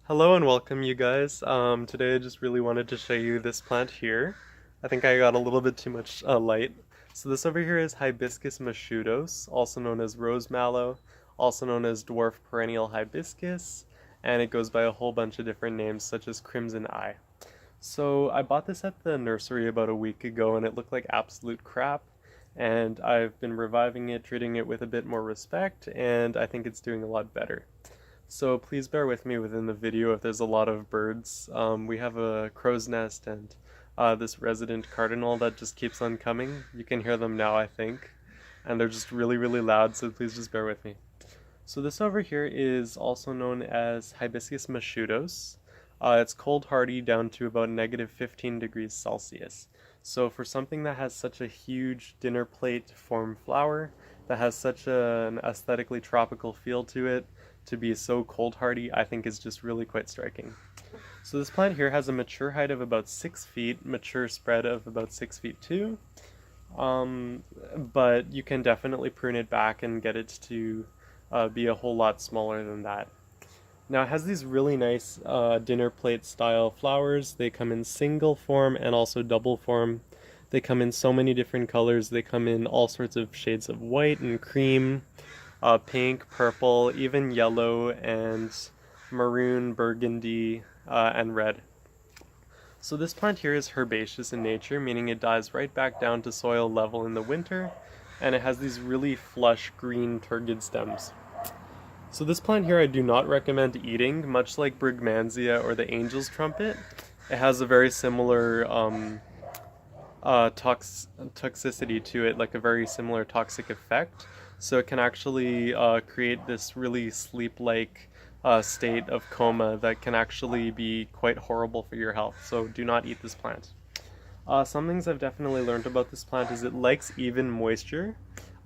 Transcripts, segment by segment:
Hello and welcome, you guys. Today I just really wanted to show you this plant here. I think I got a little bit too much light. So this over here is Hibiscus moscheutos, also known as rose mallow, also known as dwarf perennial hibiscus, and it goes by a whole bunch of different names such as crimson eye. So I bought this at the nursery about a week ago and it looked like absolute crap, and I've been reviving it, treating it with a bit more respect, and I think it's doing a lot better. So please bear with me within the video if there's a lot of birds. We have a crow's nest and this resident cardinal that just keeps on coming. You can hear them now, I think. And they're just really, really loud, so please just bear with me. So this over here is also known as Hibiscus moscheutos. It's cold hardy down to about -15 degrees Celsius. So for something that has such a huge dinner plate form flower, that has such an aesthetically tropical feel to it, to be so cold hardy, I think is just really quite striking. So this plant here has a mature height of about 6 feet, mature spread of about 6 feet too. But you can definitely prune it back and get it to be a whole lot smaller than that. Now it has these really nice dinner plate style flowers. They come in single form and also double form. They come in so many different colors. They come in all sorts of shades of white and cream, pink, purple, even yellow and maroon, burgundy, and red. So this plant here is herbaceous in nature, meaning it dies right back down to soil level in the winter, and it has these really flush green turgid stems. So this plant here I do not recommend eating, much like Brugmansia or the angel's trumpet. It has a very similar toxicity to it, like a very similar toxic effect. So it can actually create this really sleep-like state of coma that can actually be quite horrible for your health. So do not eat this plant. Some things I've definitely learned about this plant is it likes even moisture.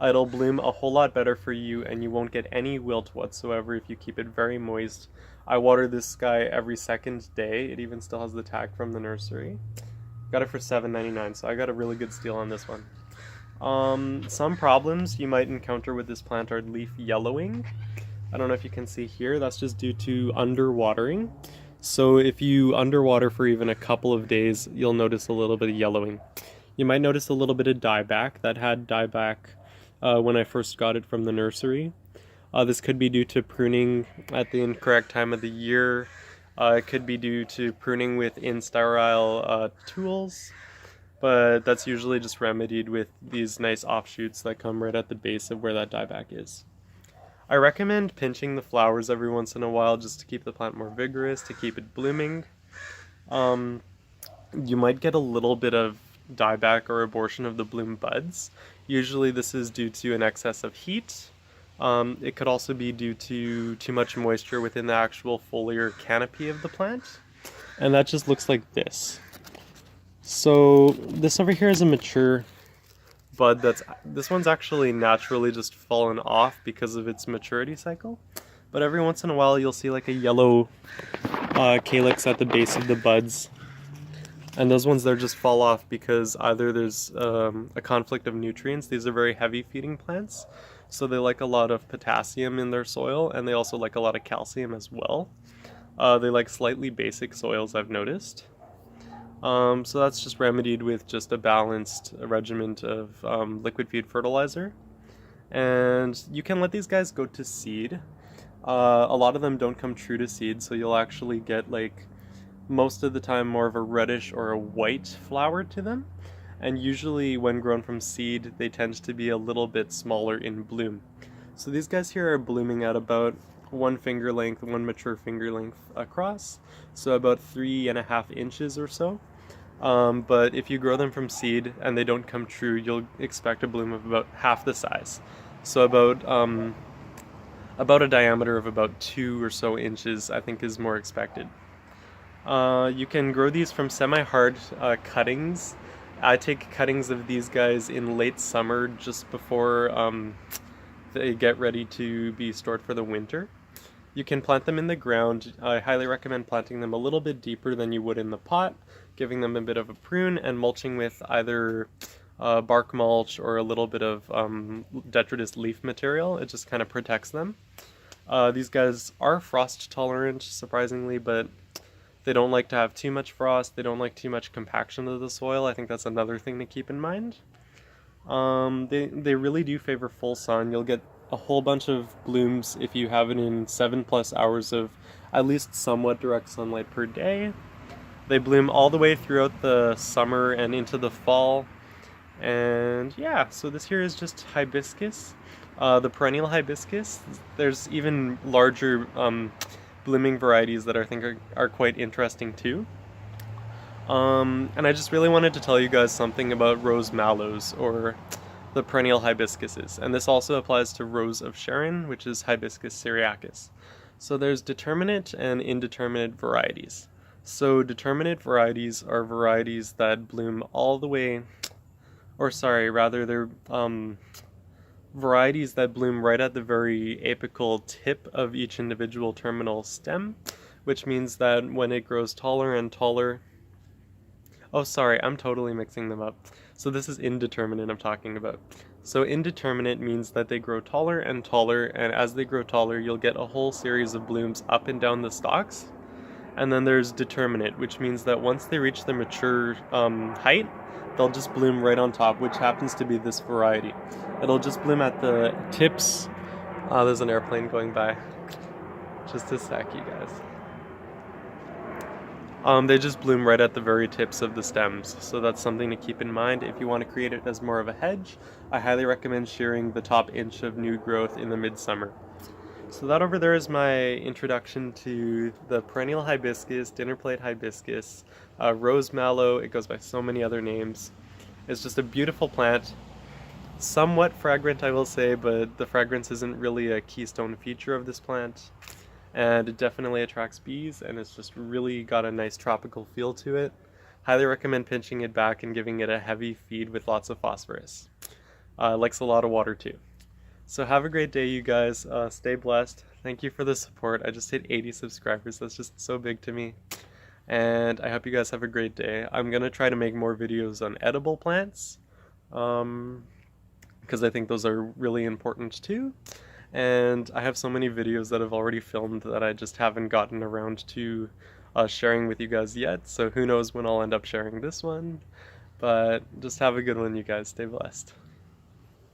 It'll bloom a whole lot better for you and you won't get any wilt whatsoever if you keep it very moist. I water this guy every second day. It even still has the tag from the nursery. Got it for $7.99, so I got a really good steal on this one. Some problems you might encounter with this plant are leaf yellowing. I don't know if you can see here, that's just due to underwatering. So if you underwater for even a couple of days, you'll notice a little bit of yellowing. You might notice a little bit of dieback. That had dieback when I first got it from the nursery. This could be due to pruning at the incorrect time of the year. It could be due to pruning with in-sterile tools, but that's usually just remedied with these nice offshoots that come right at the base of where that dieback is. I recommend pinching the flowers every once in a while just to keep the plant more vigorous, to keep it blooming. You might get a little bit of dieback or abortion of the bloom buds. Usually this is due to an excess of heat. It could also be due to too much moisture within the actual foliar canopy of the plant. And that just looks like this. So this over here is a mature bud this one's actually naturally just fallen off because of its maturity cycle. But every once in a while you'll see like a yellow calyx at the base of the buds. And those ones there just fall off because either there's a conflict of nutrients. These are very heavy feeding plants, so they like a lot of potassium in their soil, and they also like a lot of calcium as well. They like slightly basic soils, I've noticed. So that's just remedied with just a balanced regimen of liquid feed fertilizer. And you can let these guys go to seed. A lot of them don't come true to seed, so you'll actually get like most of the time more of a reddish or a white flower to them, and usually when grown from seed they tend to be a little bit smaller in bloom. So these guys here are blooming at about one finger length, one mature finger length across, so about 3.5 inches or so. But if you grow them from seed and they don't come true, you'll expect a bloom of about half the size, so about a diameter of about 2 or so inches I think is more expected. You can grow these from semi-hard cuttings. I take cuttings of these guys in late summer just before they get ready to be stored for the winter. You can plant them in the ground. I highly recommend planting them a little bit deeper than you would in the pot, giving them a bit of a prune and mulching with either bark mulch or a little bit of detritus leaf material. It just kind of protects them. These guys are frost tolerant, surprisingly, but they don't like to have too much frost. They don't like too much compaction of the soil. I think that's another thing to keep in mind. They really do favor full sun. You'll get a whole bunch of blooms if you have it in 7+ hours of at least somewhat direct sunlight per day. They bloom all the way throughout the summer and into the fall. And yeah, so this here is just hibiscus, the perennial hibiscus. There's even larger blooming varieties that I think are quite interesting too. And I just really wanted to tell you guys something about rose mallows, or the perennial hibiscuses. And this also applies to Rose of Sharon, which is Hibiscus syriacus. So there's determinate and indeterminate varieties. So determinate varieties are varieties that bloom all the way, or sorry, rather they're varieties that bloom right at the very apical tip of each individual terminal stem, which means that when it grows taller and taller, oh, sorry, I'm totally mixing them up. So this is indeterminate I'm talking about. So indeterminate means that they grow taller and taller, and as they grow taller, you'll get a whole series of blooms up and down the stalks. And then there's determinate, which means that once they reach the mature height, they'll just bloom right on top, which happens to be this variety. It'll just bloom at the tips. There's an airplane going by. Just a sec, you guys. They just bloom right at the very tips of the stems, so that's something to keep in mind. If you want to create it as more of a hedge, I highly recommend shearing the top inch of new growth in the midsummer. So that over there is my introduction to the perennial hibiscus, dinner plate hibiscus, rose mallow. It goes by so many other names. It's just a beautiful plant. Somewhat fragrant, I will say, but the fragrance isn't really a keystone feature of this plant. And it definitely attracts bees, and it's just really got a nice tropical feel to it. Highly recommend pinching it back and giving it a heavy feed with lots of phosphorus. It likes a lot of water too. So have a great day, you guys. Stay blessed. Thank you for the support. I just hit 80 subscribers. That's just so big to me. And I hope you guys have a great day. I'm going to try to make more videos on edible plants, because I think those are really important too. And I have so many videos that I've already filmed that I just haven't gotten around to sharing with you guys yet. So who knows when I'll end up sharing this one. But just have a good one, you guys. Stay blessed.